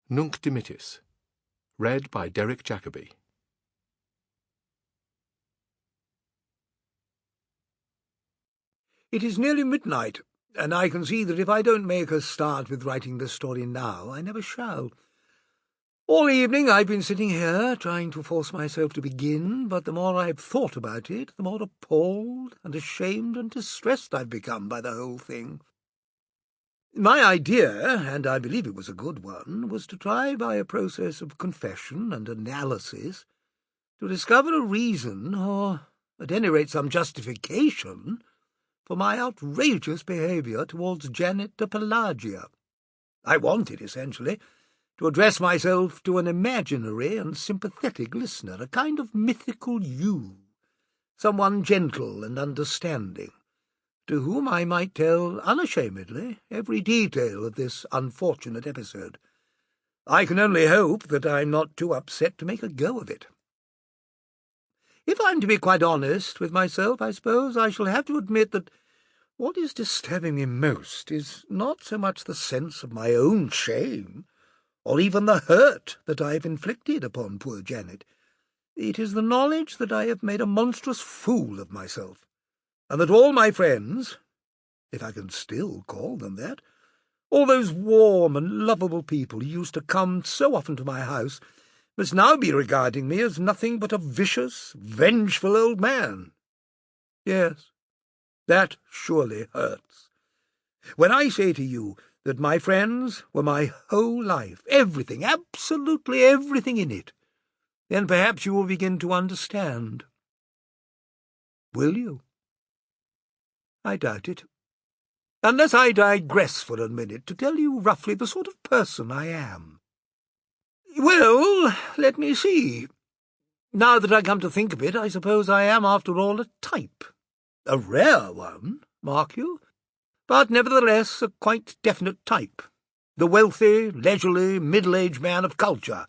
Nunc Dimittis. Read by Derek Jacobi. It is nearly midnight, and I can see that if I don't make a start with writing this story now, I never shall. All evening I've been sitting here, trying to force myself to begin, but the more I've thought about it, the more appalled and ashamed and distressed I've become by the whole thing. My idea, and I believe it was a good one, was to try by a process of confession and analysis to discover a reason, or at any rate some justification, for my outrageous behaviour towards Janet de Pelagia. I wanted, essentially, to address myself to an imaginary and sympathetic listener, a kind of mythical you, someone gentle and understanding, to whom I might tell unashamedly every detail of this unfortunate episode. I can only hope that I'm not too upset to make a go of it. If I'm to be quite honest with myself, I suppose I shall have to admit that what is disturbing me most is not so much the sense of my own shame, or even the hurt that I have inflicted upon poor Janet. It is the knowledge that I have made a monstrous fool of myself, and that all my friends, if I can still call them that, all those warm and lovable people who used to come so often to my house, must now be regarding me as nothing but a vicious, vengeful old man. Yes, that surely hurts. When I say to you that my friends were my whole life, everything, absolutely everything in it, then perhaps you will begin to understand. Will you? I doubt it. Unless I digress for a minute to tell you roughly the sort of person I am. Well, let me see. Now that I come to think of it, I suppose I am, after all, a type. A rare one, mark you, but nevertheless a quite definite type. The wealthy, leisurely, middle-aged man of culture.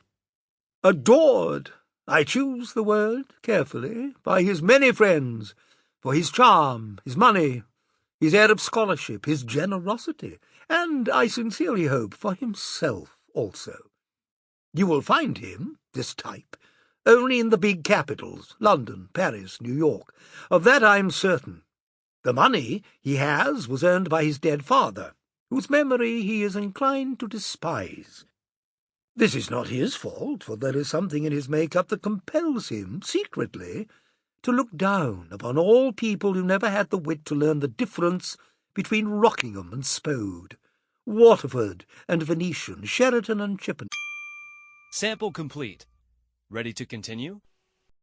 Adored, I choose the word carefully, by his many friends, for his charm, his money, his air of scholarship, his generosity, and, I sincerely hope, for himself also. You will find him, this type, only in the big capitals, London, Paris, New York. Of that I'm certain. The money he has was earned by his dead father, whose memory he is inclined to despise. This is not his fault, for there is something in his make-up that compels him, secretly, to look down upon all people who never had the wit to learn the difference between Rockingham and Spode, Waterford and Venetian, Sheraton and Chippen. Sample complete. Ready to continue?